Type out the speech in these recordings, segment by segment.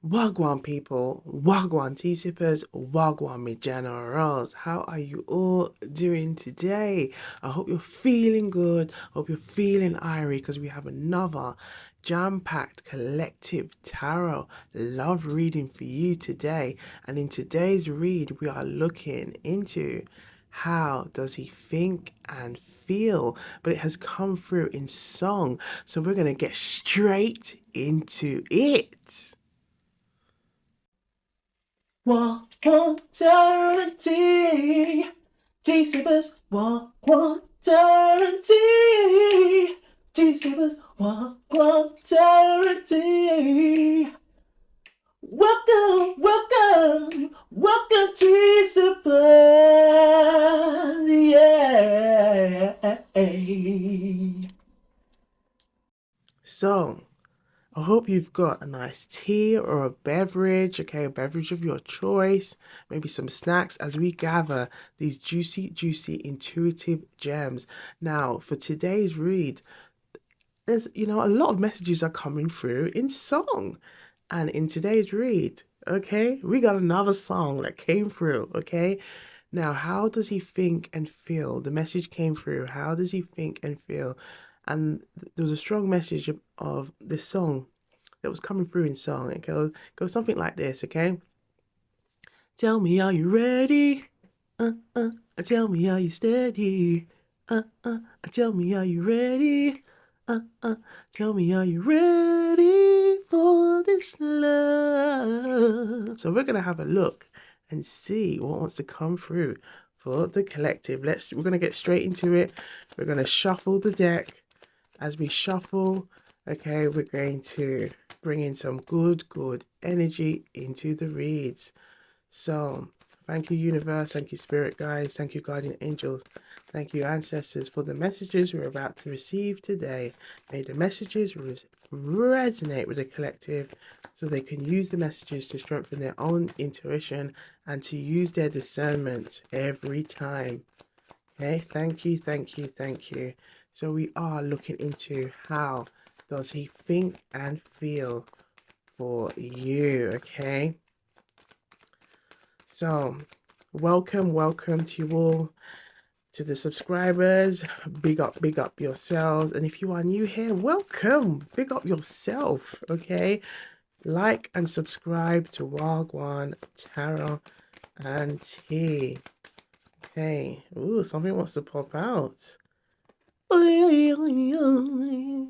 Wagwan people, Wagwan tea sippers, Wagwan me generals. How are you all doing today? I hope you're feeling good. Hope you're feeling IRIE because we have another jam-packed collective tarot love reading for you today. And in today's read, we are looking into how does he think and feel, but it has come through in song. So we're going to get straight into it. Eternity. Deceivers want eternity. Deceivers want eternity. Welcome, welcome, welcome to Deceivers. Yeah. So, I hope you've got a nice tea or a beverage, okay, a beverage of your choice, maybe some snacks as we gather these juicy, intuitive gems. Now, for today's read, there's, a lot of messages are coming through in song. And in today's read, okay, we got another song that came through, okay? Now, how does he think and feel? The message came through. How does he think and feel? And there was a strong message of this song that was coming through in song. It goes something like this, okay? Tell me, are you ready? Uh. Tell me, are you steady? Uh. Tell me, are you ready? Uh. Tell me, are you ready for this love? So we're gonna have a look and see what wants to come through for the collective. We're gonna get straight into it. We're gonna shuffle the deck. As we shuffle, okay, we're going to bring in some good energy into the reads. So, thank you, universe. Thank you, spirit guides. Thank you, guardian angels. Thank you, ancestors, for the messages we're about to receive today. May the messages resonate with the collective so they can use the messages to strengthen their own intuition and to use their discernment every time. Okay, thank you. So we are looking into how does he think and feel for you, okay? So welcome to you all, to the subscribers. Big up yourselves. And if you are new here, welcome. Big up yourself, okay? Like and subscribe to Wagwan Tarot and Tea. Okay. Ooh, something wants to pop out.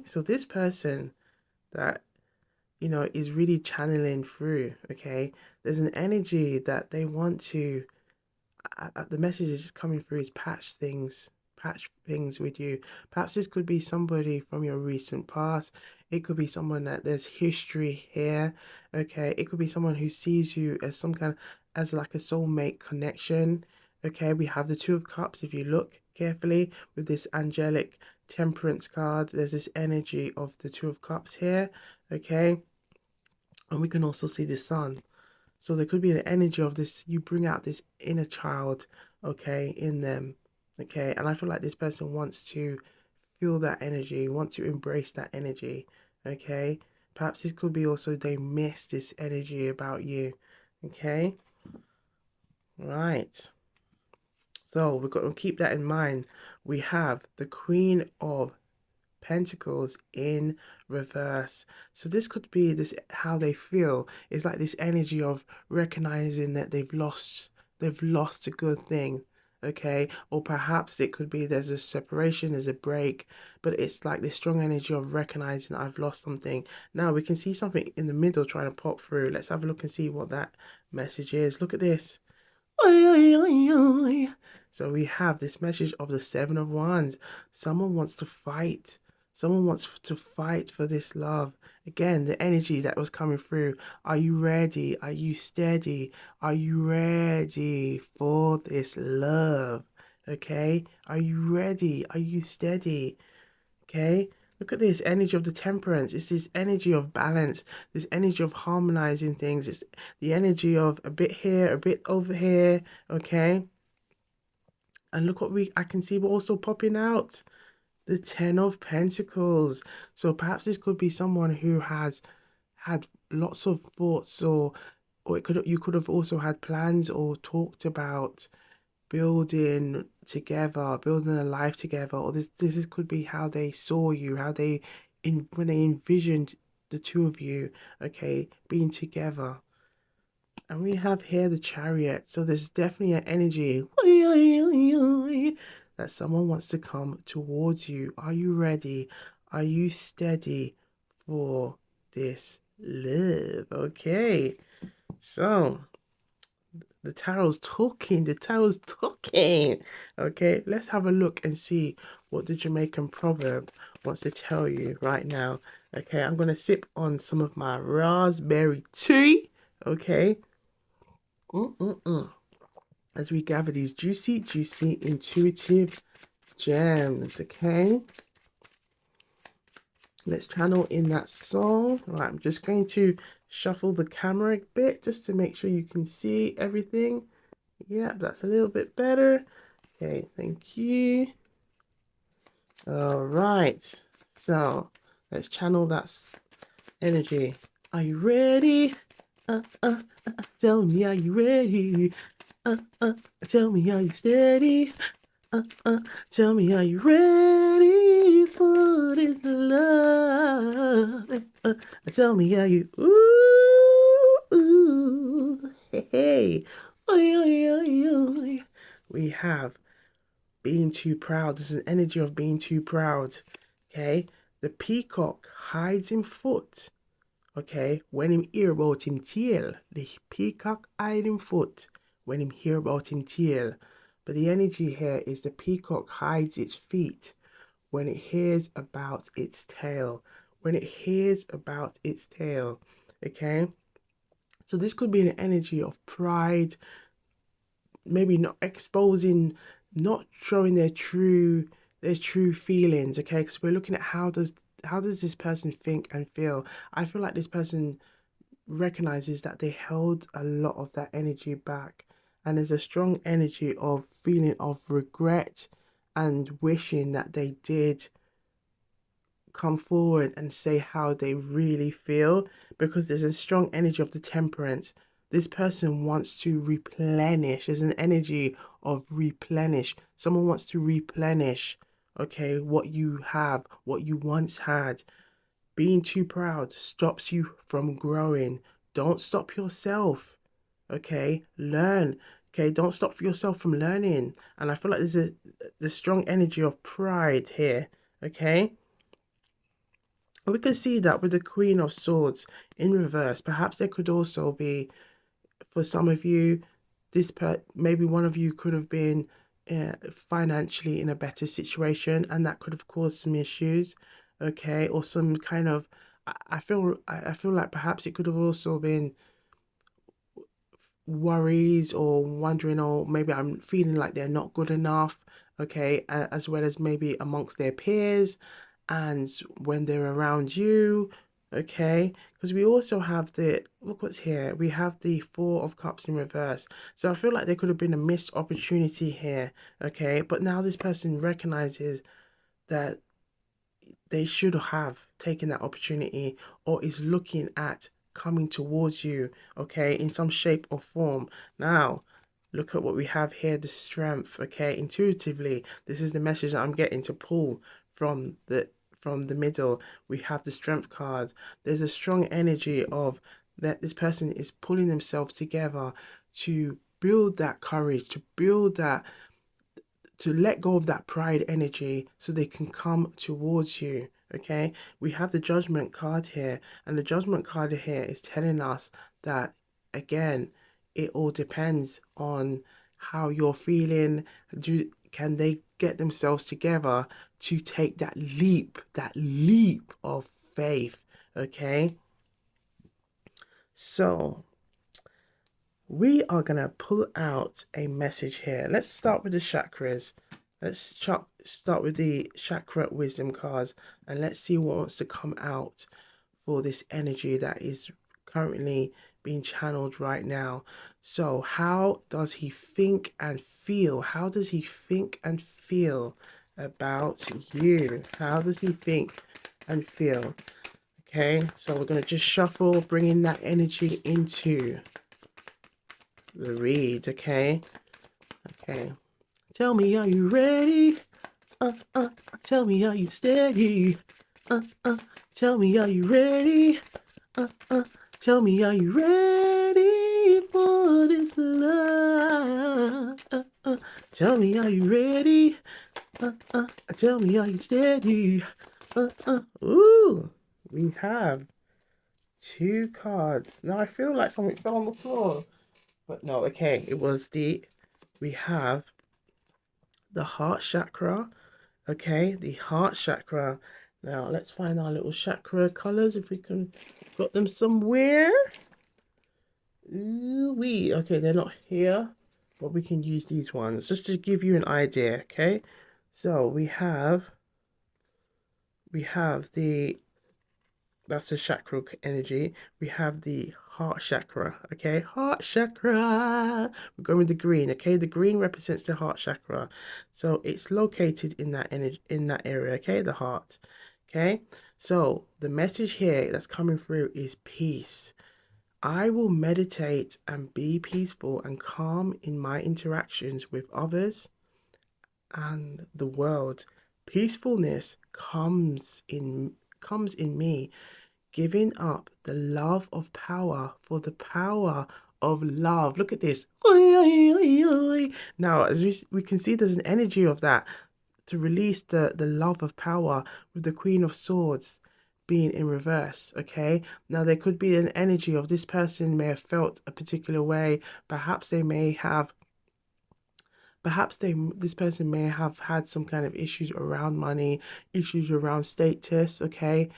So this person that is really channeling through, okay, there's an energy that they want to, the message is just coming through is patch things with you. Perhaps this could be somebody from your recent past. It could be someone that there's history here, okay. It could be someone who sees you as as like a soulmate connection. Okay, we have the Two of Cups. If you look carefully with this angelic temperance card, there's this energy of the Two of Cups here, okay. And we can also see the sun. So there could be an energy of this, you bring out this inner child, okay, in them, okay. And I feel like this person wants to feel that energy, want to embrace that energy, okay. Perhaps this could be also they miss this energy about you, okay. Right. So we've got to keep that in mind. We have the Queen of Pentacles in reverse. So this could be this how they feel. It's like this energy of recognizing that they've lost a good thing. Okay, or perhaps it could be there's a separation, there's a break, but it's like this strong energy of recognizing I've lost something. Now we can see something in the middle trying to pop through. Let's have a look and see what that message is. Look at this. So we have this message of the Seven of Wands. Someone wants to fight. Someone wants to fight for this love. Again, the energy that was coming through. Are you ready? Are you steady? Are you ready for this love? Okay? Are you ready? Are you steady? Okay? Look at this energy of the temperance. It's this energy of balance, this energy of harmonizing things. It's the energy of a bit here, a bit over here. Okay. And look what I can see we're also popping out. The Ten of Pentacles. So perhaps this could be someone who has had lots of thoughts, or you could have also had plans or talked about building together, building a life together, or this could be how they saw you, how they when they envisioned the two of you, okay, being together. And we have here the Chariot, so there's definitely an energy that someone wants to come towards you. Are you ready? Are you steady for this love? Okay, so the tarot's talking. The tarot's talking. Okay, let's have a look and see what the Jamaican proverb wants to tell you right now. Okay, I'm gonna sip on some of my raspberry tea. Okay. As we gather these juicy, juicy, intuitive gems. Okay. Let's channel in that song. All right, I'm just going to shuffle the camera a bit just to make sure you can see everything. Yeah, that's a little bit better. Okay, thank you. All right, so let's channel that energy. Are you ready? Tell me, are you ready? Tell me, are you steady? Tell me, are you ready for this love? Tell me, are you hey, hey. Oi, oi, oi, oi. We have being too proud. There's an energy of being too proud. Okay, the peacock hides in foot. Okay, when him hear about him tail, the peacock hide him foot when him hear about him tail. But the energy here is the peacock hides its feet when it hears about its tail. When it hears about its tail. Okay, so this could be an energy of pride, maybe not exposing, not showing their true feelings. Okay, because we're looking at how does this person think and feel. I feel like this person recognizes that they held a lot of that energy back, and there's a strong energy of feeling of regret and wishing that they did come forward and say how they really feel, because there's a strong energy of the temperance. This person wants to replenish. There's an energy of replenish. Someone wants to replenish, okay, what you have, what you once had. Being too proud stops you from growing. Don't stop yourself. Okay, learn. Okay, don't stop yourself from learning. And I feel like there's the strong energy of pride here. Okay, and we can see that with the Queen of Swords in reverse. Perhaps there could also be, for some of you, maybe one of you could have been financially in a better situation, and that could have caused some issues. Okay, or some kind of, I feel like perhaps it could have also been worries or wondering, or maybe I'm feeling like they're not good enough. Okay, as well as maybe amongst their peers and when they're around you. Okay, because we also have look what's here, we have the Four of Cups in reverse. So I feel like there could have been a missed opportunity here. Okay, but now this person recognizes that they should have taken that opportunity, or is looking at coming towards you, okay, in some shape or form. Now, look at what we have here, the Strength. Okay, intuitively, this is the message that I'm getting to pull from the middle. We have the Strength card. There's a strong energy of that this person is pulling themselves together to build that courage, to let go of that pride energy so they can come towards you. Okay, we have the Judgment card here, and the Judgment card here is telling us that, again, it all depends on how you're feeling. Can they get themselves together to take that leap of faith? Okay, so we are going to pull out a message here. Let's start with the chakras. Let's start with the chakra wisdom cards, and let's see what wants to come out for this energy that is currently being channeled right now. So how does he think and feel? How does he think and feel about you? How does he think and feel? Okay, so we're going to just shuffle, bringing that energy into the read. Okay, tell me, are you ready? Tell me, are you steady? Tell me, are you ready? Tell me, are you ready for this love? Tell me, are you ready? Tell me, are you steady? Ooh, we have 2 cards. Now I feel like something fell on the floor, but no. Okay, we have the heart chakra. Okay, the heart chakra. Now let's find our little chakra colors if we can got them somewhere. Ooh wee. Okay, they're not here, but we can use these ones just to give you an idea. Okay, so we have the that's the chakra energy. We have the heart chakra. Okay, heart chakra. We're going with the green. Okay, the green represents the heart chakra, so it's located in that energy, in that area. Okay, the heart. Okay, so the message here that's coming through is peace. I will meditate and be peaceful and calm in my interactions with others and the world. Peacefulness comes in me, giving up the love of power for the power of love. Look at this. Now, as we can see, there's an energy of that to release the love of power with the Queen of Swords being in reverse. Okay, now there could be an energy of this person may have felt a particular way. Perhaps they may have this person may have had some kind of issues around money, issues around status. Okay,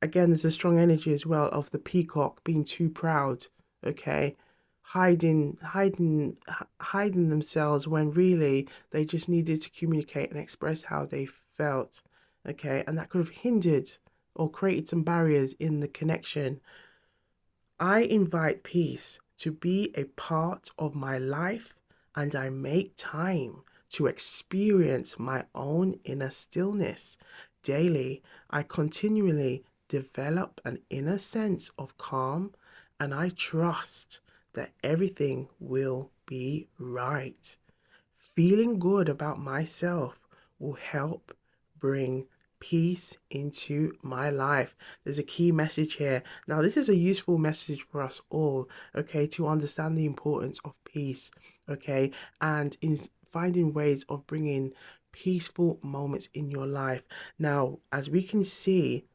again, there's a strong energy as well of the peacock being too proud. Okay, hiding themselves when really they just needed to communicate and express how they felt. Okay, and that could have hindered or created some barriers in the connection. I invite peace to be a part of my life, and I make time to experience my own inner stillness. Daily, I continually develop an inner sense of calm, and I trust that everything will be right. Feeling good about myself will help bring peace into my life. There's a key message here. Now, this is a useful message for us all, okay, to understand the importance of peace, okay, and in finding ways of bringing peaceful moments in your life. Now, as we can see,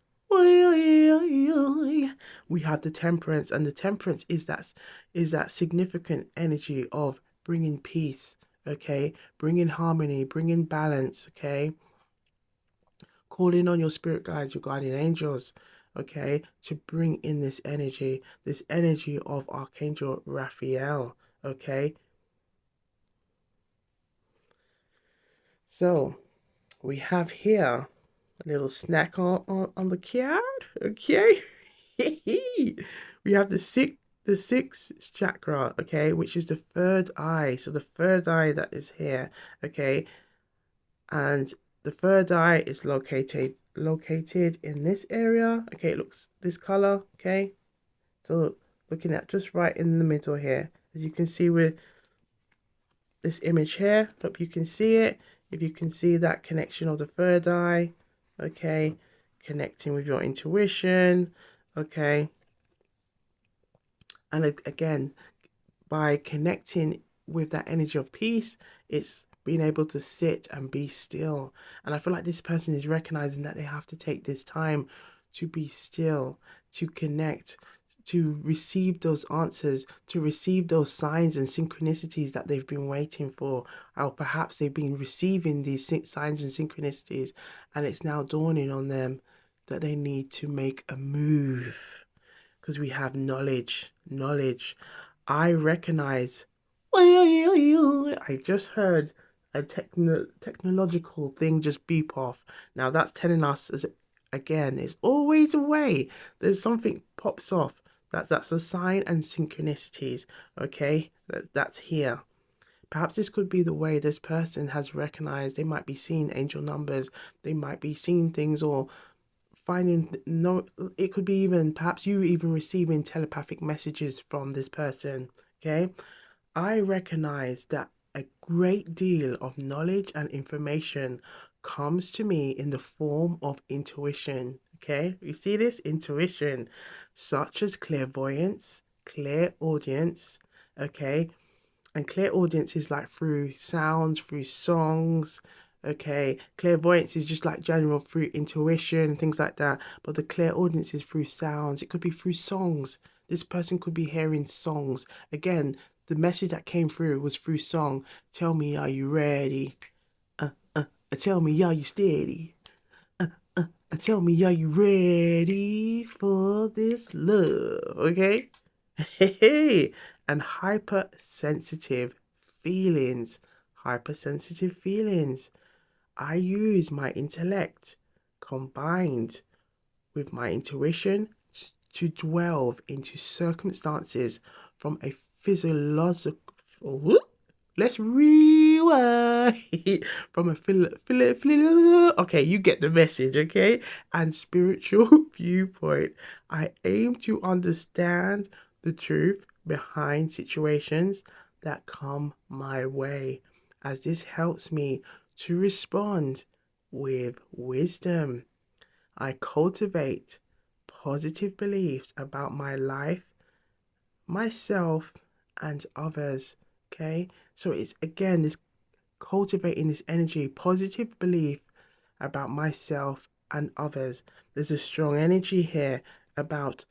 we have the temperance, and the temperance is that significant energy of bringing peace, okay, bringing harmony, bringing balance, okay, calling on your spirit guides, your guardian angels, okay, to bring in this energy of Archangel Raphael, okay. So we have here a little snack on the card, okay. We have the sixth chakra, okay, which is the third eye. So the third eye that is here, okay, and the third eye is located in this area. Okay, it looks this color. Okay, so looking at just right in the middle here, as you can see with this image here. Hope you can see it. If you can see that connection of the third eye, okay, connecting with your intuition, okay, and again, by connecting with that energy of peace, it's being able to sit and be still. And I feel like this person is recognizing that they have to take this time to be still, to connect, to receive those answers, to receive those signs and synchronicities that they've been waiting for. Or perhaps they've been receiving these signs and synchronicities, and it's now dawning on them that they need to make a move, because we have knowledge. I recognize. I just heard a technological thing just beep off. Now that's telling us again, there's always a way. There's something pops off. That's a sign and synchronicities. Okay, that's here. Perhaps this could be the way this person has recognized. They might be seeing angel numbers. They might be seeing things or finding no, it could be even perhaps you even receiving telepathic messages from this person. Okay, I recognize that a great deal of knowledge and information comes to me in the form of intuition. Okay, you see this intuition, such as clairvoyance, clairaudience. Okay, and clairaudience is like through sounds, through songs. Okay, clairvoyance is just like general through intuition and things like that. But the clairaudience is through sounds. It could be through songs. This person could be hearing songs. Again, the message that came through was through song. Tell me, are you ready? Tell me, are you steady? Tell me, are you ready for this love? Okay. Hey, and hypersensitive feelings. Hypersensitive feelings. I use my intellect combined with my intuition to delve into circumstances from a physiological. Let's rewind from a okay, you get the message, okay? And spiritual viewpoint. I aim to understand the truth behind situations that come my way, as this helps me to respond with wisdom. I cultivate positive beliefs about my life, myself, and others. Okay, so it's again this cultivating this energy, positive belief about myself and others. There's a strong energy here about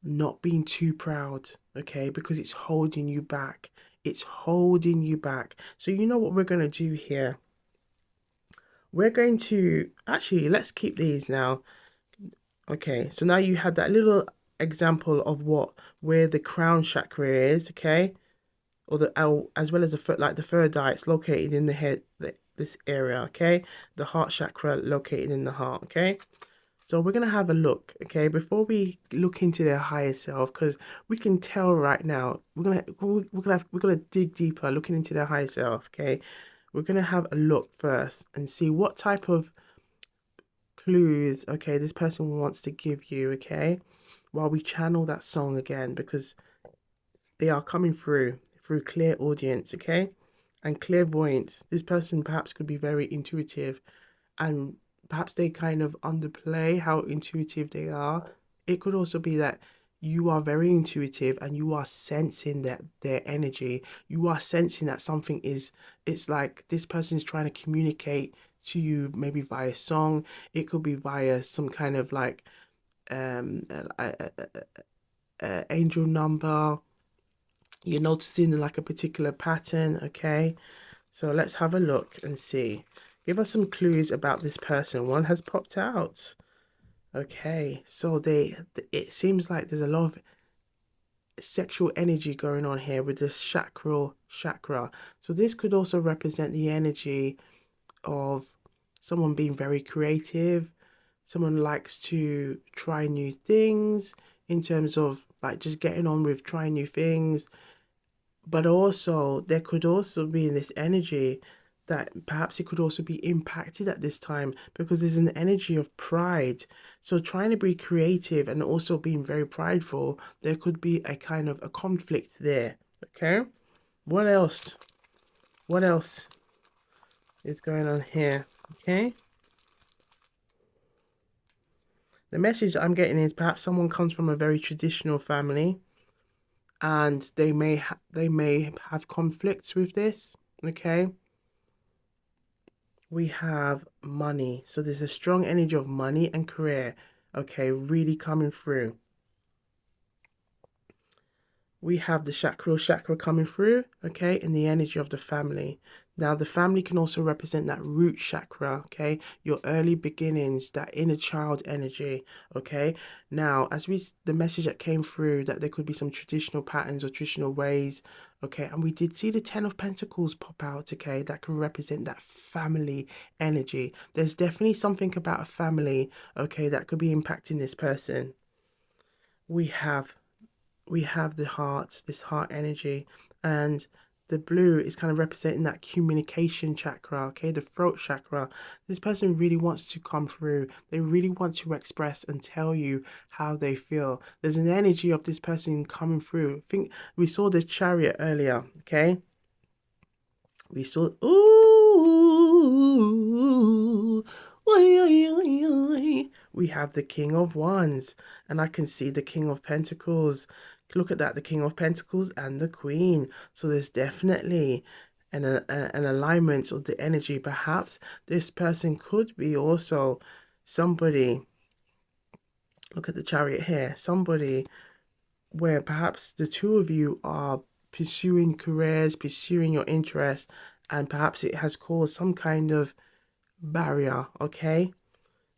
not being too proud, okay, because it's holding you back. It's holding you back. So, you know what we're going to do here? We're going to actually, let's keep these now. Okay, so now you had that little example of what where the crown chakra is, okay, or the as well as the foot, like the third eye, it's located in the head, this area, okay, the heart chakra located in the heart, okay. So we're gonna have a look, okay, before we look into their higher self, because we can tell right now we're gonna dig deeper, looking into their higher self, okay. We're gonna have a look first and see what type of clues, okay, this person wants to give you, okay, while we channel that song again, because they are coming through clairaudience, okay, and clairvoyance. This person perhaps could be very intuitive, and perhaps they kind of underplay how intuitive they are. It could also be that you are very intuitive and you are sensing that their energy. You are sensing that something is, it's like this person is trying to communicate to you maybe via song. It could be via some kind of like um angel number. You're noticing like a particular pattern, okay? So let's have a look and see. Give us some clues about this person. One has popped out. Okay, so it seems like there's a lot of sexual energy going on here with this chakra chakra. So this could also represent the energy of someone being very creative. Someone likes to try new things in terms of like just getting on with trying new things. But also, there could also be this energy that perhaps it could also be impacted at this time because there's an energy of pride. So, trying to be creative and also being very prideful, there could be a kind of a conflict there. Okay, what else? What else is going on here? Okay, the message I'm getting is perhaps someone comes from a very traditional family and they may have conflicts with this. Okay, we have money. So there's a strong energy of money and career, okay, really coming through. We have the chakra coming through, okay, in the energy of the family. Now, the family can also represent that root chakra, okay, your early beginnings, that inner child energy, okay. Now, the message that came through that there could be some traditional patterns or traditional ways, okay, and we did see the Ten of Pentacles pop out, okay, that can represent that family energy. There's definitely something about a family, okay, that could be impacting this person. We have we have the heart, this heart energy, and the blue is kind of representing that communication chakra, okay, the throat chakra. This person really wants to come through. They really want to express and tell you how they feel. There's an energy of this person coming through. I think we saw the Chariot earlier, okay? We saw, ooh, oi, oi, oi, oi. We have the King of Wands, and I can see the King of Pentacles. Look at that, the King of Pentacles and the Queen. So there's definitely an alignment of the energy. Perhaps this person could be also somebody, look at the Chariot here, somebody where perhaps the two of you are pursuing careers, pursuing your interests, and perhaps it has caused some kind of barrier, okay?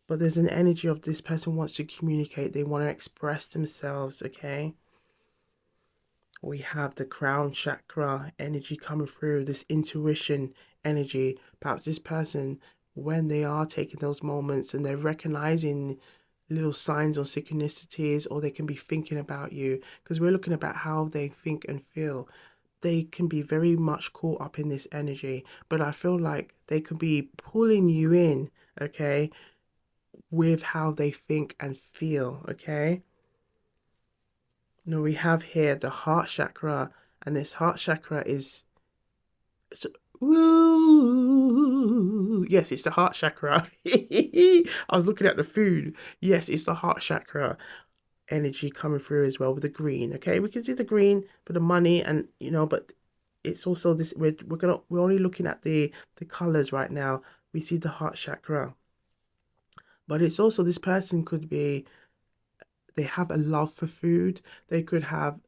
But there's an energy of this person wants to communicate, they want to express themselves, okay? We have the crown chakra energy coming through, this intuition energy. Perhaps this person, when they are taking those moments and they're recognizing little signs or synchronicities, or they can be thinking about you, because we're looking about how they think and feel. They can be very much caught up in this energy, but I feel like they could be pulling you in, okay, with how they think and feel, okay? Now we have here the heart chakra, and this heart chakra is so, woo, yes, it's the heart chakra. I was looking at the food. Yes, it's the heart chakra energy coming through as well with the green. Okay, we can see the green for the money, and but it's also this. We're only looking at the colors right now. We see the heart chakra, but it's also this person could be, they have a love for food. They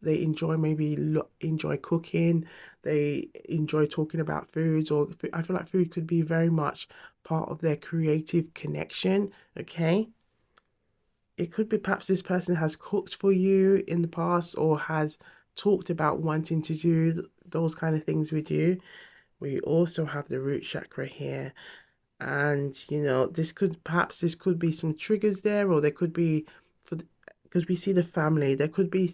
enjoy, maybe enjoy cooking. They enjoy talking about foods, or I feel like food could be very much part of their creative connection. Okay, it could be perhaps this person has cooked for you in the past, or has talked about wanting to do those kind of things with you. We also have the root chakra here, and this could be some triggers there, or there could be, for because we see the family, there could be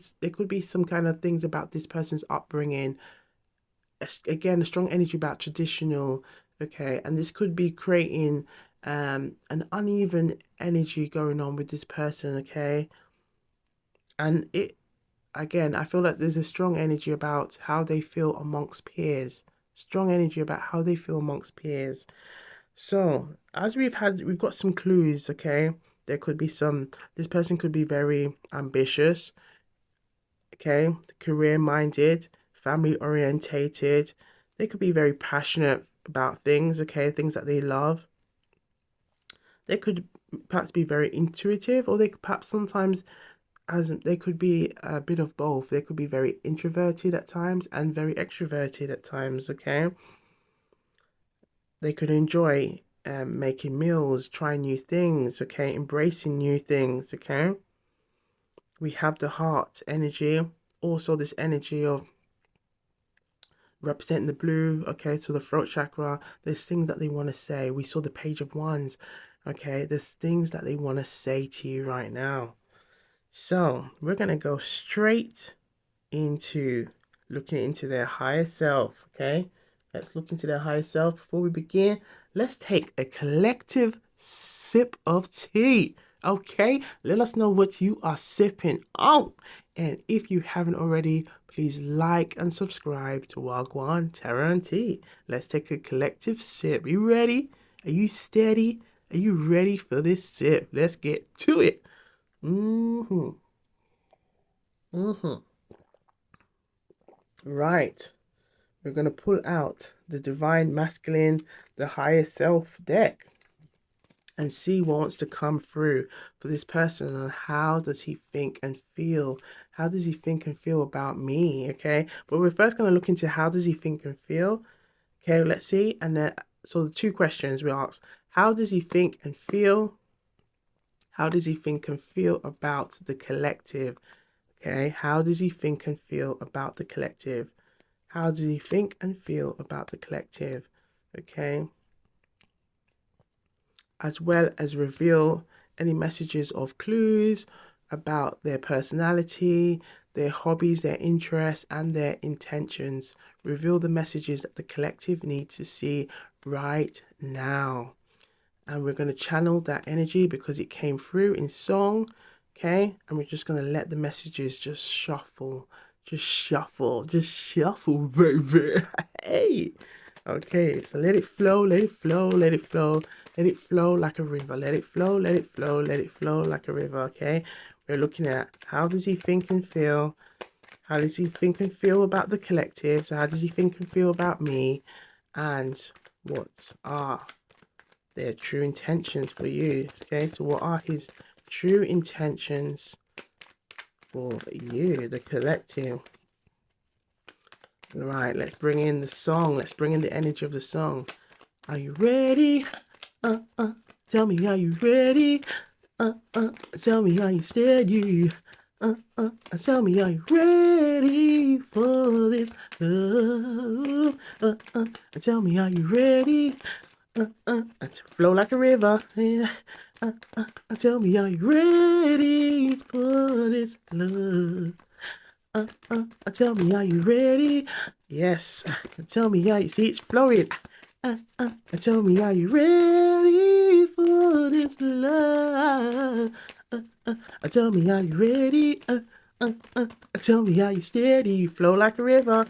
some kind of things about this person's upbringing. Again, a strong energy about traditional, okay, and this could be creating an uneven energy going on with this person, okay. And it, again, I feel like there's a strong energy about how they feel amongst peers, strong energy about how they feel amongst peers. So, as we've got some clues, okay? There could be this person could be very ambitious, okay? Career minded, family orientated. They could be very passionate about things, okay? Things that they love. They could perhaps be very intuitive, or they could perhaps sometimes, as they could be a bit of both. They could be very introverted at times and very extroverted at times, okay? They could enjoy making meals, trying new things, okay, embracing new things, okay. We have the heart energy, also this energy of representing the blue, okay, to the throat chakra. There's things that they want to say. We saw the Page of Wands, okay. There's things that they want to say to you right now. So we're gonna go straight into looking into their higher self, okay? Let's look into their higher self. Before we begin, let's take a collective sip of tea, okay? Let us know what you are sipping on. And if you haven't already, please like and subscribe to Wagwan Tarot and Tea. Let's take a collective sip. You ready? Are you steady? Are you ready for this sip? Let's get to it. Mm-hmm. Mm-hmm. Right. We're going to pull out the Divine Masculine, the Higher Self deck, and see what wants to come through for this person, and how does he think and feel? How does he think and feel about me? Okay. But we're first going to look into how does he think and feel. Okay, let's see. And then, so the two questions we ask: how does he think and feel? How does he think and feel about the collective? Okay, how does he think and feel about the collective? How does he think and feel about the collective? Okay. As well as reveal any messages of clues about their personality, their hobbies, their interests, and their intentions. Reveal the messages that the collective needs to see right now. And we're going to channel that energy because it came through in song. Okay, and we're just going to let the messages just shuffle, just shuffle, baby. Hey, okay, so let it flow, let it flow, let it flow, let it flow like a river, let it flow, let it flow, let it flow like a river. Okay, we're looking at how does he think and feel, how does he think and feel about the collective, so how does he think and feel about me, and what are their true intentions for you. Okay, so what are his true intentions for you, the collective? Right, let's bring in the song. Let's bring in the energy of the song. Are you ready? Tell me, are you ready? Tell me, are you steady? Tell me, are you ready for this love? Tell me, are you ready? To flow like a river. Yeah. Tell me, are you ready for this love? Tell me, are you ready? Yes. Tell me, are you? See, it's flowing. Tell me, are you ready for this love? Tell me, are you ready? Tell me, are you steady? Flow like a river.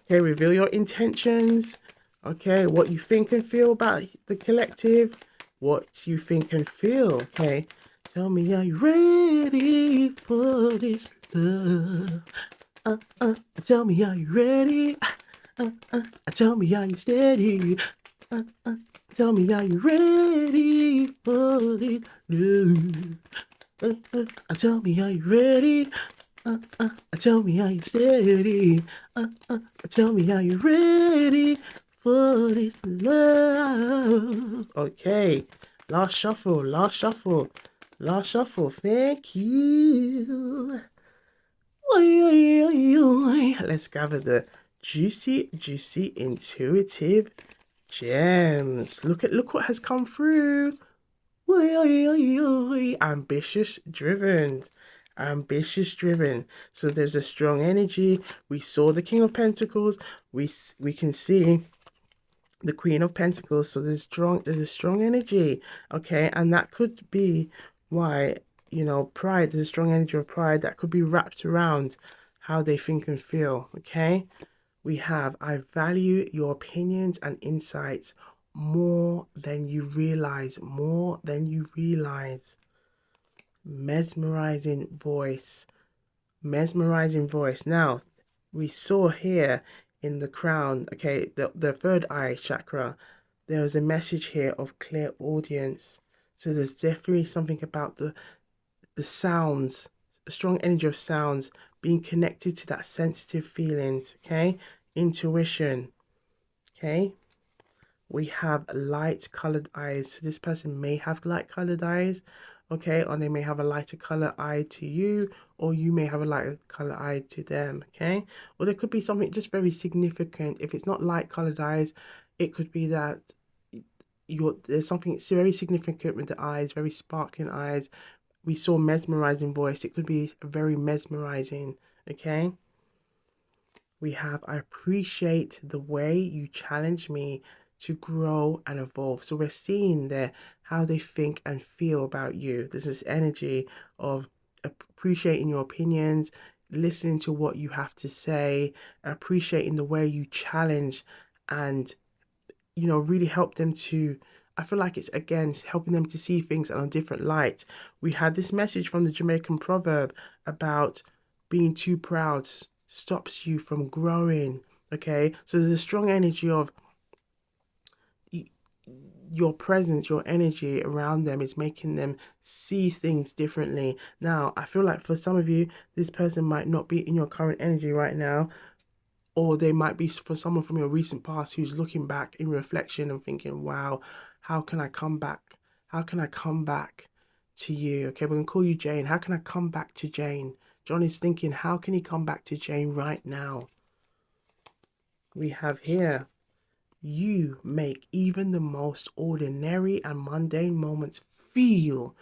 Okay, reveal your intentions. Okay, what you think and feel about the collective. What you think and feel. Okay, tell me, are you ready for this love? Tell me, are you ready? Tell me, are you steady? Tell me, are you ready for this love? Tell me, are you ready? Tell me, are you steady? Tell me, are you ready for this love? Okay, last shuffle, last shuffle, last shuffle. Thank you. Let's gather the juicy, juicy, intuitive gems. Look what has come through. Ambitious driven. Ambitious driven. So there's a strong energy. We saw the King of Pentacles. We can see the Queen of Pentacles. So there's a strong energy. Okay, and that could be why, you know, pride, there's a strong energy of pride that could be wrapped around how they think and feel. Okay. We have, I value your opinions and insights more than you realize, more than you realize. Mesmerizing voice, mesmerizing voice. Now, we saw here in the crown, okay, the third eye chakra, there is a message here of clear audience. So there's definitely something about the sounds, a strong energy of sounds being connected to that sensitive feelings, okay? Intuition, okay? We have light colored eyes. So this person may have light colored eyes, okay? Or they may have a lighter color eye to you, or you may have a lighter color eye to them, okay? Or there could be something just very significant. If it's not light colored eyes, it could be that there's something very significant with the eyes, very sparkling eyes. We saw mesmerizing voice. It could be very mesmerizing, okay? We have, I appreciate the way you challenge me to grow and evolve. So we're seeing there how they think and feel about you. There's this energy of appreciating your opinions, listening to what you have to say, appreciating the way you challenge and, you know, really help them to, I feel like it's again helping them to see things in a different light. We had this message from the Jamaican proverb about being too proud stops you from growing. Okay, so there's a strong energy of your presence, your energy around them is making them see things differently. Now, I feel like for some of you, this person might not be in your current energy right now, or they might be for someone from your recent past who's looking back in reflection and thinking, wow, how can I come back? How can I come back to you? Okay, we're going to call you Jane. How can I come back to Jane? John is thinking, how can he come back to Jane right now? We have here, you make even the most ordinary and mundane moments feel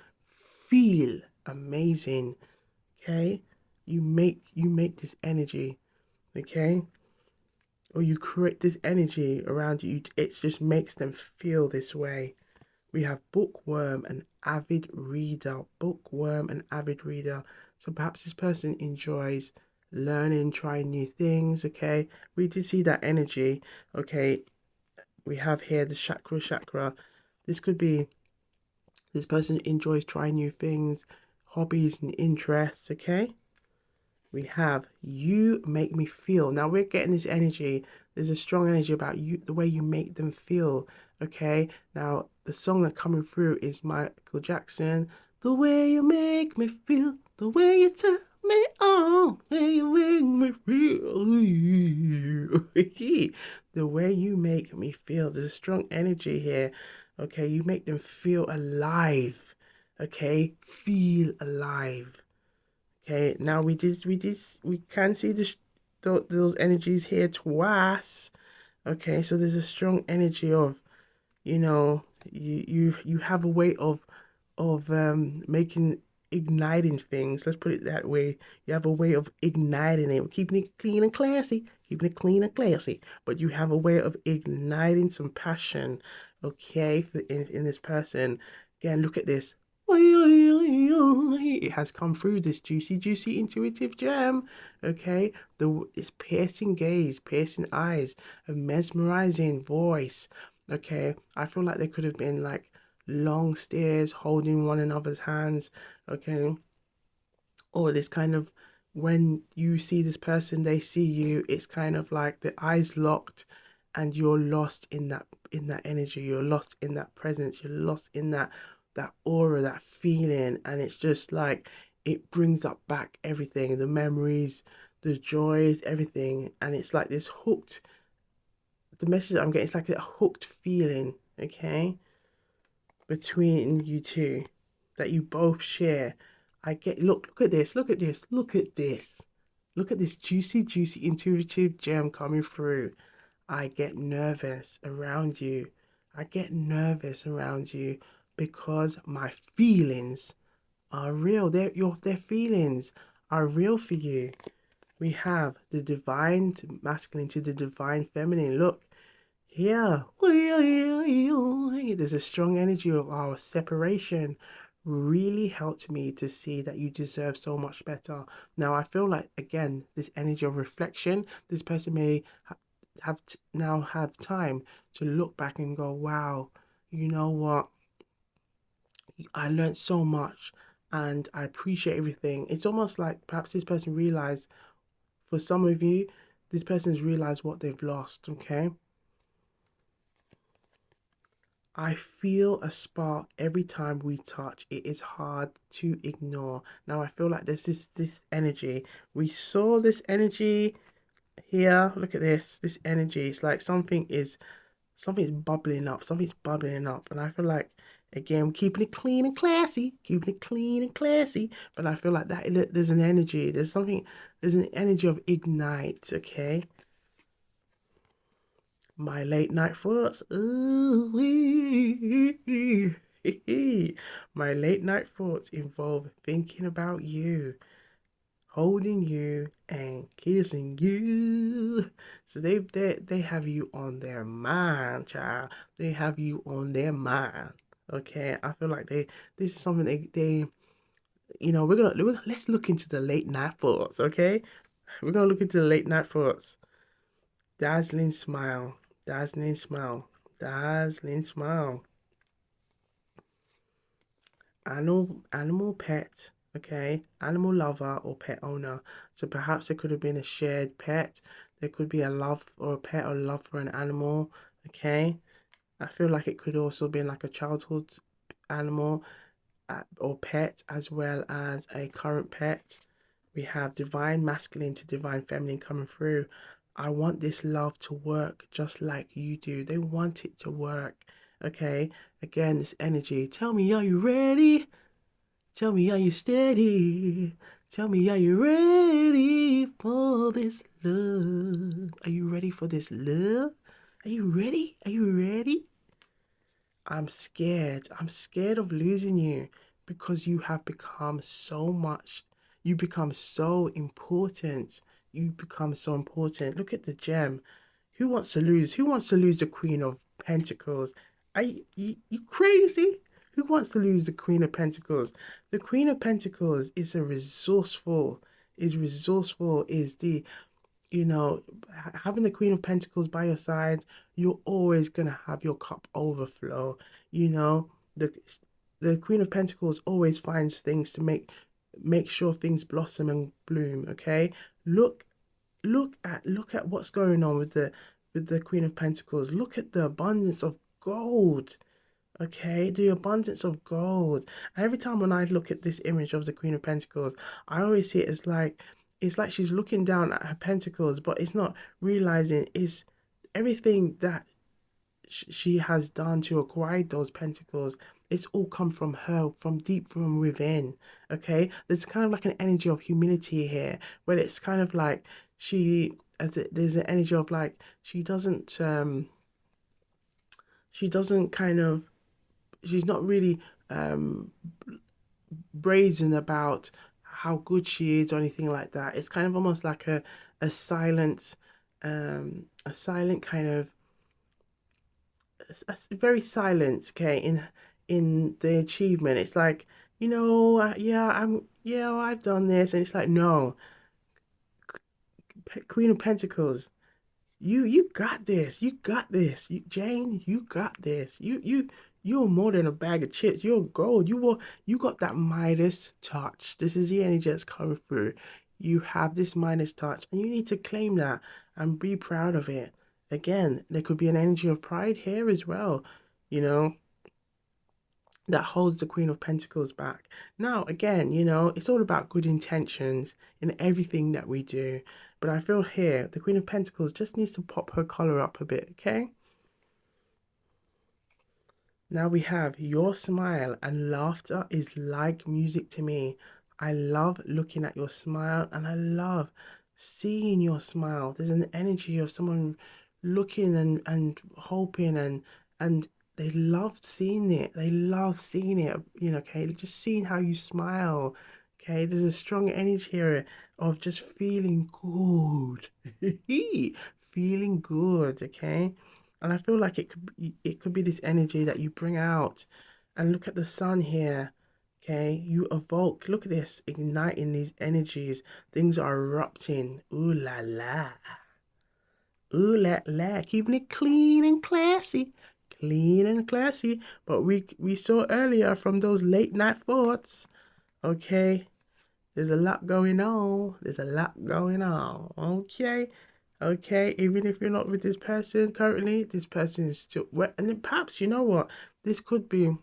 amazing. Okay? you make this energy, okay? Or you create this energy around you. It just makes them feel this way. We have bookworm and avid reader. Bookworm and avid reader. So perhaps this person enjoys learning, trying new things. Okay, we did see that energy. Okay, we have here the chakra. This could be this person enjoys trying new things, hobbies and interests. Okay, we have you make me feel. Now we're getting this energy. There's a strong energy about you, the way you make them feel. Okay. Now the song that's coming through is Michael Jackson. The way you make me feel, the way you turn me on, the way you make me feel. The way you make me feel. There's a strong energy here. Okay, you make them feel alive. Okay, feel alive. Okay, now we can see those energies here twice. Okay, so there's a strong energy of, you have a way of making igniting things. Let's put it that way. You have a way of igniting it, keeping it clean and classy, keeping it clean and classy. But you have a way of igniting some passion, okay, in this person. Again, look at this. It has come through this juicy, intuitive gem. Okay, it's piercing gaze, piercing eyes, a mesmerizing voice. Okay, I feel like there could have been like long stares, holding one another's hands, okay? Or this kind of, when you see this person, they see you, it's kind of like the eyes locked and you're lost in that energy, you're lost in that presence, you're lost in that aura, that feeling, and it's just like it brings up back everything, the memories, the joys, everything, and it's like this hooked, the message I'm getting, it's like a hooked feeling, okay? Between you two that you both share. I get, look at this, look at this juicy, intuitive gem coming through. I get nervous around you. I get nervous around you because my feelings are real. Their feelings are real for you. We have the divine masculine to the divine feminine. Look, yeah, there's a strong energy of our separation. Really helped me to see that you deserve so much better. Now, I feel like, again, this energy of reflection, this person may now have time to look back and go, wow, you know what? I learned so much and I appreciate everything. It's almost like perhaps this person realized, for some of you, this person's realized what they've lost, okay? I feel a spark every time we touch. It is hard to ignore. Now I feel like there's this energy. We saw this energy here. Look at this. This energy. It's like something's bubbling up. Something's bubbling up. And I feel like, again, keeping it clean and classy. Keeping it clean and classy. But I feel like that there's an energy. There's an energy of ignite, okay? My late night thoughts. Ooh, my late night thoughts involve thinking about you, holding you, and kissing you. So they have you on their mind, child. They have you on their mind. Okay, I feel like this is something they let's look into the late night thoughts. Okay, we're gonna look into the late night thoughts. Dazzling smile, dazzling smile, dazzling smile. Animal pet, okay? Animal lover or pet owner. So perhaps there could have been a shared pet. There could be a love or a pet or love for an animal, okay? I feel like it could also be like a childhood animal or pet as well as a current pet. We have divine masculine to divine feminine coming through. I want this love to work just like you do. They want it to work. Okay. Again, this energy. Tell me, are you ready? Tell me, are you steady? Tell me, are you ready for this love? Are you ready for this love? Are you ready? Are you ready? I'm scared. I'm scared of losing you because you have become so much. You become so important. You become so important. Look at the gem. Who wants to lose? Who wants to lose the Queen of Pentacles? You crazy? Who wants to lose the Queen of Pentacles? The Queen of Pentacles is a resourceful, is the, you know, having the Queen of Pentacles by your side, you're always gonna have your cup overflow. You know, the the Queen of Pentacles always finds things to make sure things blossom and bloom. Okay, look look at what's going on with the Queen of Pentacles. Look at the abundance of gold. Okay, the abundance of gold. And every time when I look at this image of the Queen of Pentacles, I always see it as like, it's like she's looking down at her pentacles, but it's not realizing is everything that she has done to acquire those pentacles. It's all come from her, from deep from within. Okay, there's kind of like an energy of humility here, where it's kind of like there's an energy of like she doesn't kind of, she's not really um brazen about how good she is or anything like that. It's kind of almost like a silent kind of very silent, okay, in the achievement. It's like, yeah, yeah, I've done this, and it's like, no, Queen of Pentacles, you got this. You got this. Jane, you got this. You're more than a bag of chips. You're gold. You got that Midas touch. This is the energy that's coming through. You have this Midas touch, and you need to claim that and be proud of it. Again, there could be an energy of pride here as well, you know, that holds the Queen of Pentacles back. Now, again, it's all about good intentions in everything that we do. But I feel here the Queen of Pentacles just needs to pop her collar up a bit, okay? Now we have your smile and laughter is like music to me. I love looking at your smile and I love seeing your smile. There's an energy of someone looking and hoping and they love seeing it. They love seeing it, okay? Just seeing how you smile. Okay, there's a strong energy here of just feeling good. Feeling good, okay? And I feel like it could be this energy that you bring out. And look at the sun here. Okay, you evoke. Look at this, igniting these energies. Things are erupting. Ooh la la. Ooh la la. Keeping it clean and classy. Clean and classy. But we saw earlier from those late night thoughts. Okay, there's a lot going on. There's a lot going on. Okay. Okay. Even if you're not with this person currently, this person is still. And then perhaps, you know what? This could be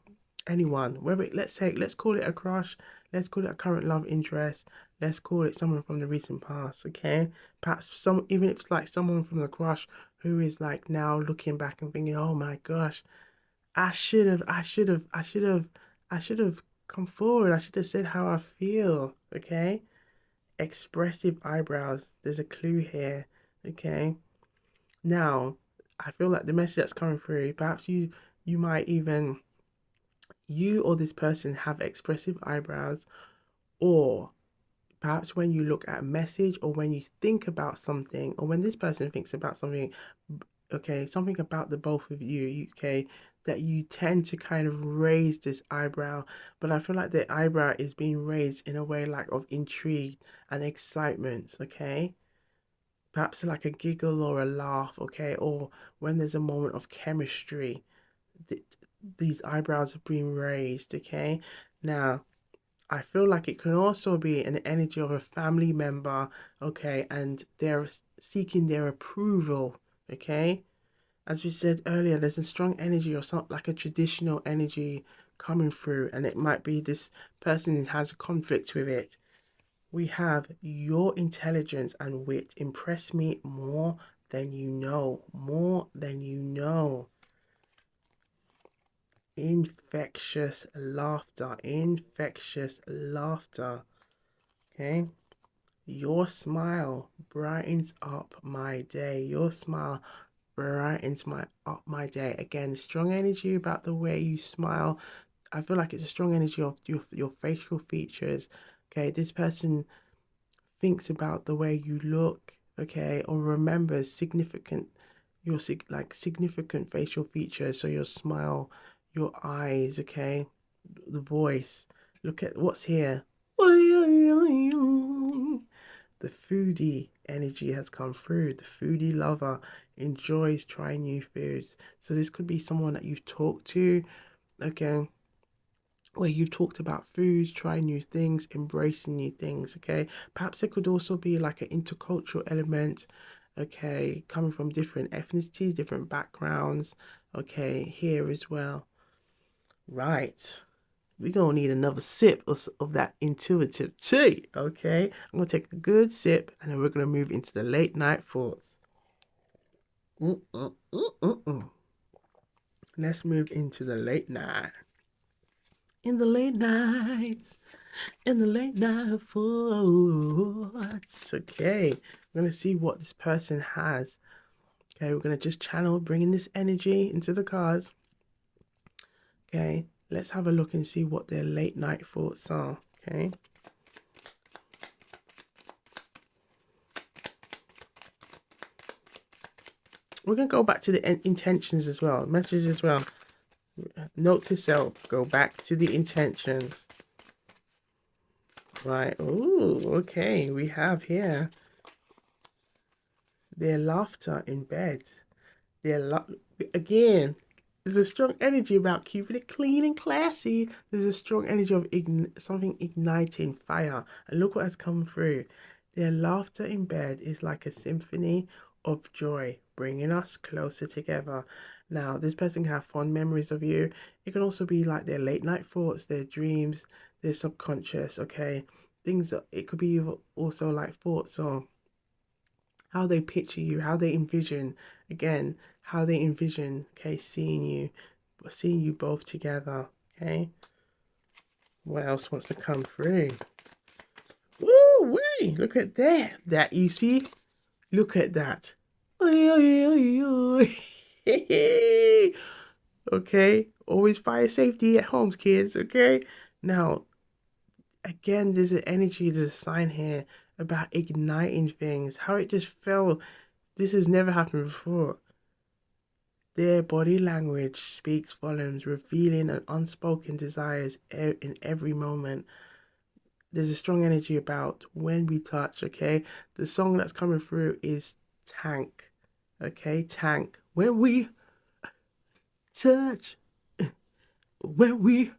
anyone. Whether let's call it a crush. Let's call it a current love interest. Let's call it someone from the recent past. Okay. Perhaps even if it's like someone from the crush who is like now looking back and thinking, oh my gosh, I should have come forward. I should have said how I feel. Okay. Expressive eyebrows. There's a clue here. Okay. Now, I feel like the message that's coming through, perhaps you might even, you or this person have expressive eyebrows, or perhaps when you look at a message or when you think about something or when this person thinks about something, okay, something about the both of you, okay, that you tend to kind of raise this eyebrow. But I feel like the eyebrow is being raised in a way like of intrigue and excitement, okay? Perhaps like a giggle or a laugh, okay? Or when there's a moment of chemistry, th- these eyebrows are being raised, okay? Now, I feel like it can also be an energy of a family member, okay, and they're seeking their approval, okay? As we said earlier, there's a strong energy or something like a traditional energy coming through, and it might be this person has a conflict with it. We have your intelligence and wit impress me more than you know, more than you know. Infectious laughter, infectious laughter, okay? Your smile brightens up my day. Your smile brightens my day. Again, strong energy about the way you smile. I feel like it's a strong energy of your facial features. Okay, this person thinks about the way you look, okay, or remembers significant facial features. So your smile, your eyes, okay, the voice. Look at what's here. The foodie energy has come through. The foodie lover enjoys trying new foods. So this could be someone that you've talked to, okay, where you talked about foods, trying new things, embracing new things, okay? Perhaps there could also be like an intercultural element, okay, coming from different ethnicities, different backgrounds, okay, here as well. Right. We're going to need another sip of that intuitive tea, okay? I'm going to take a good sip and then we're going to move into the late night thoughts. Let's move into the late night. In the late nights, in the late night thoughts. Okay, we're going to see what this person has. Okay, we're going to just channel, bringing this energy into the cards. Okay, let's have a look and see what their late night thoughts are. Okay. We're going to go back to the intentions as well, messages as well. Note to self, go back to the intentions. Right, ooh, okay, we have here their laughter in bed. Again, there's a strong energy about keeping it clean and classy. There's a strong energy of something igniting fire. And look what has come through. Their laughter in bed is like a symphony of joy, bringing us closer together. Now, this person can have fond memories of you. It can also be like their late night thoughts, their dreams, their subconscious, okay? Things that it could be also like thoughts on how they picture you, how they envision, again, how they envision, okay, seeing you both together, okay? What else wants to come through? Woo, wee, look at that, you see? Look at that. Okay, always fire safety at homes, kids, okay? Now, again, there's an energy, there's a sign here about igniting things, how it just fell. This has never happened before. Their body language speaks volumes, revealing an unspoken desires in every moment. There's a strong energy about when we touch, okay? The song that's coming through is Tank, okay? Tank. When we touch, when we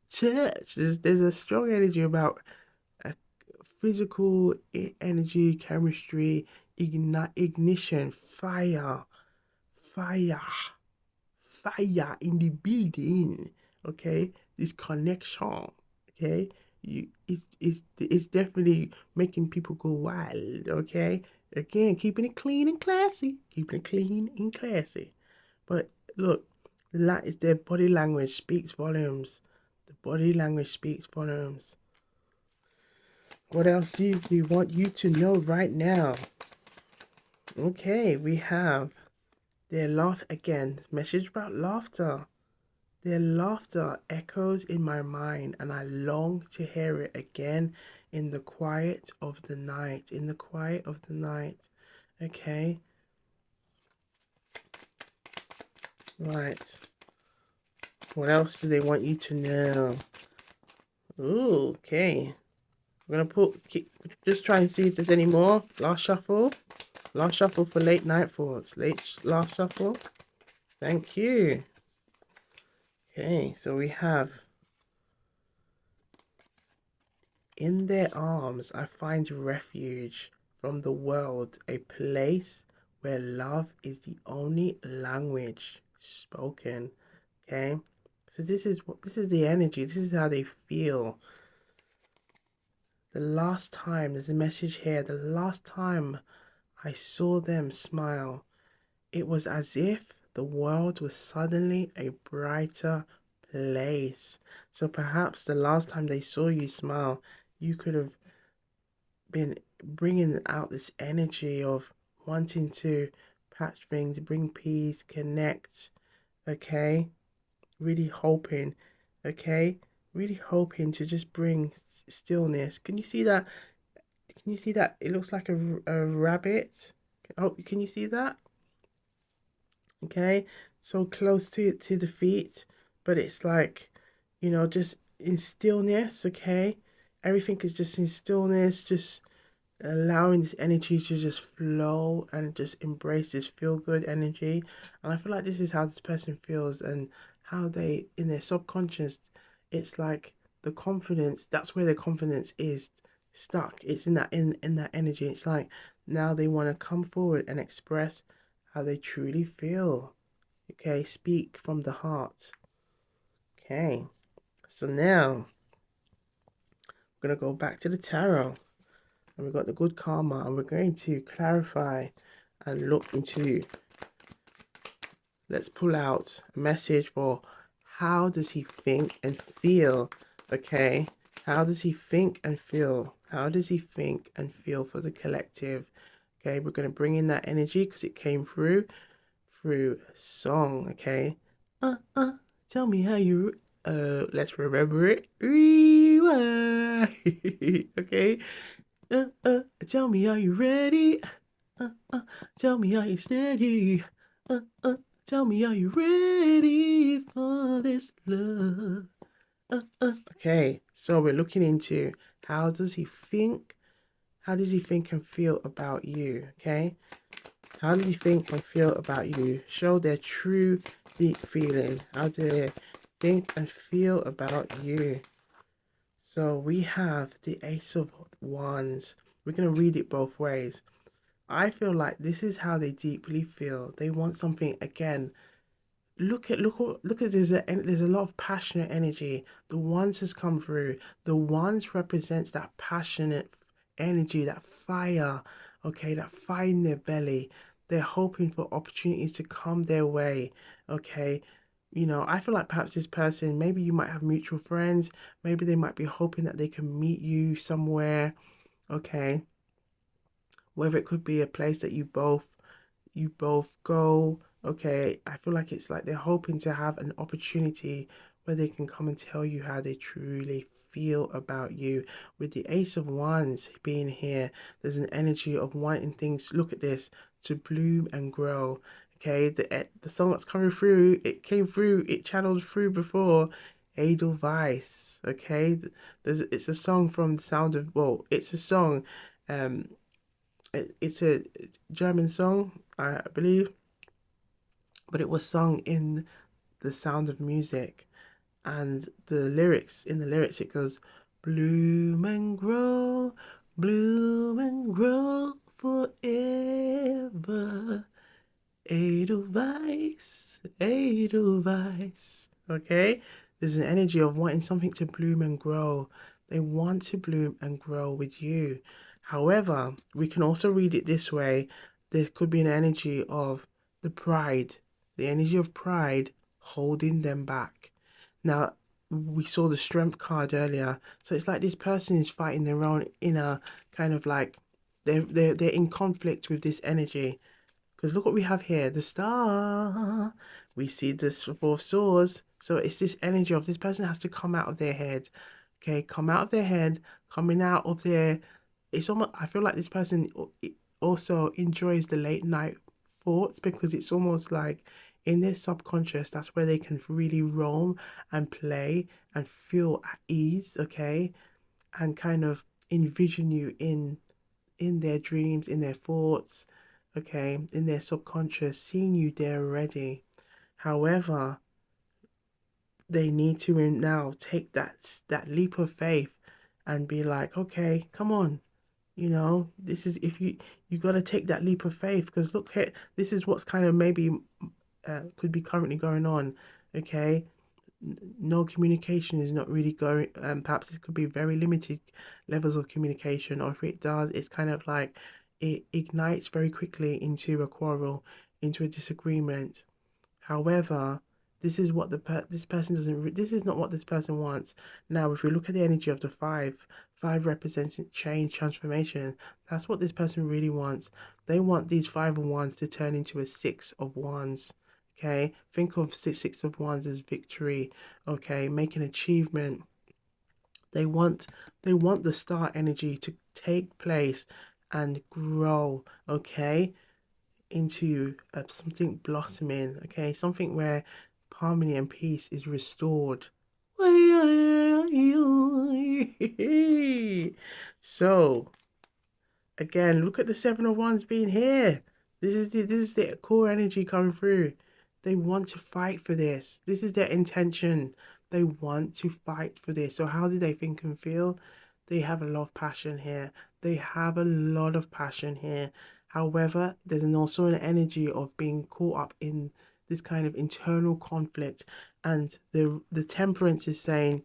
touch. There's a strong energy about physical energy, chemistry, ignition, fire, fire. Fire in the building, okay? This connection, okay? It's definitely making people go wild, okay? Again, keeping it clean and classy, keeping it clean and classy. But look, that is their body language speaks volumes. The body language speaks volumes. What else do we want you to know right now? Okay, we have their laugh again. Message about laughter. Their laughter echoes in my mind, and I long to hear it again in the quiet of the night. In the quiet of the night. Okay. Right. What else do they want you to know? Ooh, okay. We're gonna just try and see if there's any more. Last shuffle. Last shuffle for late night thoughts. Last shuffle. Thank you. Okay, so we have in their arms I find refuge from the world, a place where love is the only language spoken. Okay? So this is the energy. This is how they feel. The last time, there's a message here, the last time I saw them smile, it was as if the world was suddenly a brighter place. So perhaps the last time they saw you smile, you could have been bringing out this energy of wanting to patch things, bring peace, connect, okay? Really hoping, okay? really hoping to just bring stillness. Can you see that? Can you see that? It looks like a rabbit. Oh, can you see that? Okay, so close to the feet, but it's like, just in stillness. Okay, everything is just in stillness, just allowing this energy to just flow and just embrace this feel good energy. And I feel like this is how this person feels, and how they, in their subconscious, it's like the confidence, that's where their confidence is stuck. It's in that energy. It's like now they want to come forward and express how they truly feel. Okay, speak from the heart. Okay, so now we're gonna go back to the tarot, and we've got the good karma, and we're going to clarify and look into. Let's pull out a message for how does he think and feel. Okay, how does he think and feel? How does he think and feel for the collective? Okay, we're going to bring in that energy because it came through song. Okay, tell me how you let's remember it. Rewind. Okay, tell me, are you ready? Tell me, are you steady? Uh, uh, tell me, are you ready for this love? Okay, so we're looking into how does he think? How does he think and feel about you? Okay, how do you think and feel about you? Show their true deep feeling. How do they think and feel about you? So we have the Ace of Wands. We're going to read it both ways. I feel like this is how they deeply feel. They want something again. Look at there's a lot of passionate energy. The Wands has come through. The Wands represents that passionate energy, that fire. Okay, that fire in their belly. They're hoping for opportunities to come their way. Okay, I feel like perhaps this person, maybe you might have mutual friends. Maybe they might be hoping that they can meet you somewhere. Okay, whether it could be a place that you both go. Okay, I feel like it's like they're hoping to have an opportunity where they can come and tell you how they truly feel about you. With the Ace of Wands being here, there's an energy of wanting things, look at this, to bloom and grow. Okay, the song that's coming through, it channeled through before. Edelweiss. Okay, it's a song from the sound of, well, it's a song, um it's a German song, I believe, but it was sung in the Sound of Music. And in the lyrics, it goes, bloom and grow forever. Edelweiss, Edelweiss. Okay? There's an energy of wanting something to bloom and grow. They want to bloom and grow with you. However, we can also read it this way. There could be an energy of the energy of pride holding them back. Now, we saw the strength card earlier. So it's like this person is fighting their own inner kind of like they're in conflict with this energy. Because look what we have here, the star. We see this Four of Swords. So it's this energy of this person has to come out of their head. Okay, come out of their head, coming out of their. It's almost. I feel like this person also enjoys the late night thoughts, because it's almost like in their subconscious, that's where they can really roam and play and feel at ease. Okay, and kind of envision you in their dreams, in their thoughts, okay, in their subconscious, seeing you there already. However, they need to now take that leap of faith and be like, okay, come on, this is, if you got to take that leap of faith, because look here, this is what's kind of maybe could be currently going on. Okay, no communication is not really going, perhaps it could be very limited levels of communication, or if it does, it's kind of like it ignites very quickly into a quarrel, into a disagreement. However, this person doesn't this is not what this person wants. Now if we look at the energy of the five represents change, transformation. That's what this person really wants. They want these Five of Wands to turn into a Six of Wands. Okay, think of six of Wands as victory. Okay, make an achievement. They want the star energy to take place and grow, okay, into something blossoming, okay, something where harmony and peace is restored. So again, look at the Seven of Wands being here. This is the core energy coming through. They want to fight for this. This is their intention. They want to fight for this. So how do they think and feel? They have a lot of passion here. They have a lot of passion here. However, there's also an energy of being caught up in this kind of internal conflict, and the temperance is saying,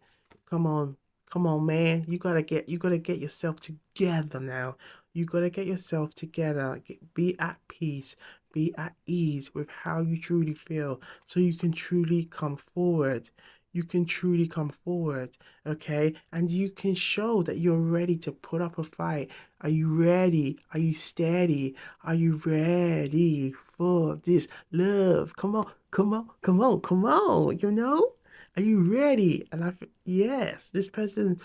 come on, come on, man, you gotta get yourself together now. You gotta get yourself together. Be at peace. Be at ease with how you truly feel, so you can truly come forward. You can truly come forward, okay? And you can show that you're ready to put up a fight. Are you ready? Are you steady? Are you ready for this love? Come on, come on, come on, come on, you know? Are you ready? And yes, this person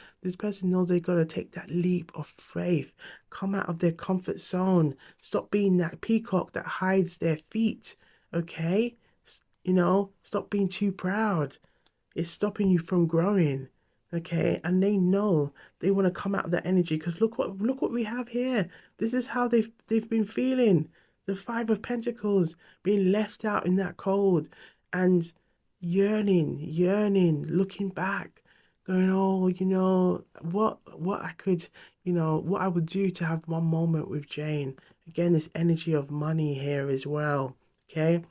knows they gotta take that leap of faith, come out of their comfort zone, stop being that peacock that hides their feet, okay? Stop being too proud. It's stopping you from growing, okay? And they know they want to come out of that energy, because look what we have here. This is how they've been feeling. The Five of Pentacles, being left out in that cold, and yearning, looking back, going, oh, what I could, what I would do to have one moment with Jane. Again, this energy of money here as well, okay?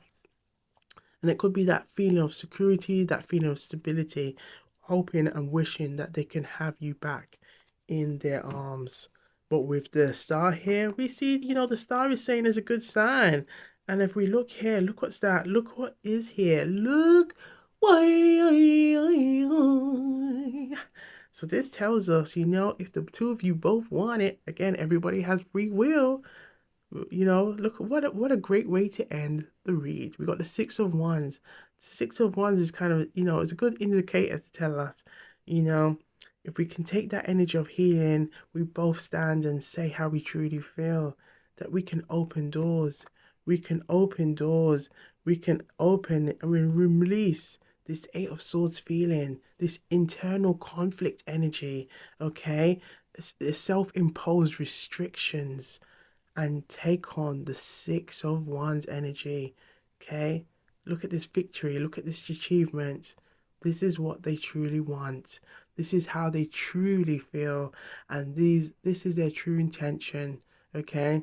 And it could be that feeling of security, that feeling of stability, hoping and wishing that they can have you back in their arms. But with the star here, we see, the star is saying is a good sign. And if we look here, look what's that? Look what is here. Look. So this tells us, if the two of you both want it, again, everybody has free will. Look, what a great way to end the read. We got the Six of Wands. Six of Wands is kind of, it's a good indicator to tell us, you know, if we can take that energy of healing, we both stand and say how we truly feel, that we can open doors. We can open doors. We can open and we release this Eight of Swords feeling, this internal conflict energy, okay? Self-imposed restrictions, and take on the Six of Wands energy. Okay? Look at this victory. Look at this achievement. This is what they truly want. This is how they truly feel. And this is their true intention. Okay?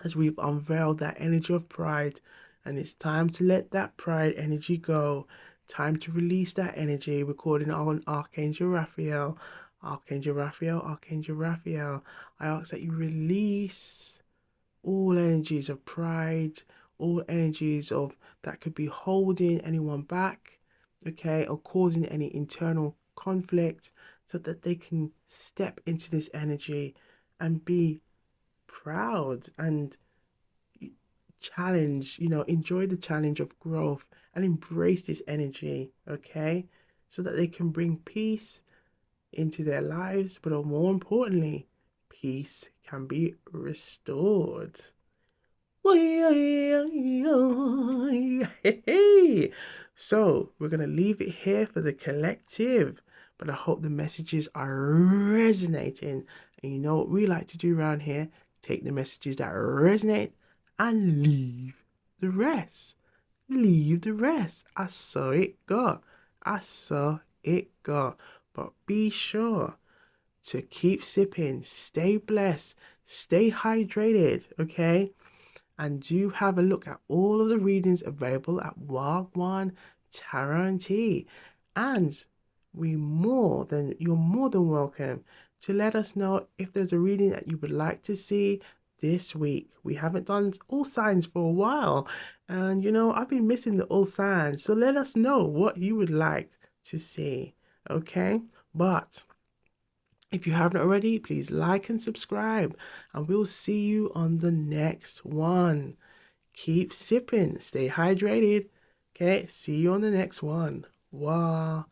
As we've unveiled that energy of pride, and it's time to let that pride energy go. Time to release that energy. Recording on Archangel Raphael. Archangel Raphael, Archangel Raphael, I ask that you release all energies of pride, all energies of that could be holding anyone back, okay, or causing any internal conflict, so that they can step into this energy and be proud and challenge, enjoy the challenge of growth and embrace this energy, okay, so that they can bring peace into their lives, but more importantly, peace can be restored. So we're gonna leave it here for the collective, but I hope the messages are resonating. And you know what we like to do around here? Take the messages that resonate and leave the rest. Leave the rest. I saw it go. I saw it go. But be sure to keep sipping, stay blessed, stay hydrated, okay? And do have a look at all of the readings available at Wagwan Tarot and Tea. And you're more than welcome to let us know if there's a reading that you would like to see this week. We haven't done all signs for a while, and I've been missing the all signs. So let us know what you would like to see, okay? But if you haven't already, please like and subscribe, and we'll see you on the next one. Keep sipping, stay hydrated. Okay, see you on the next one. Wagwan.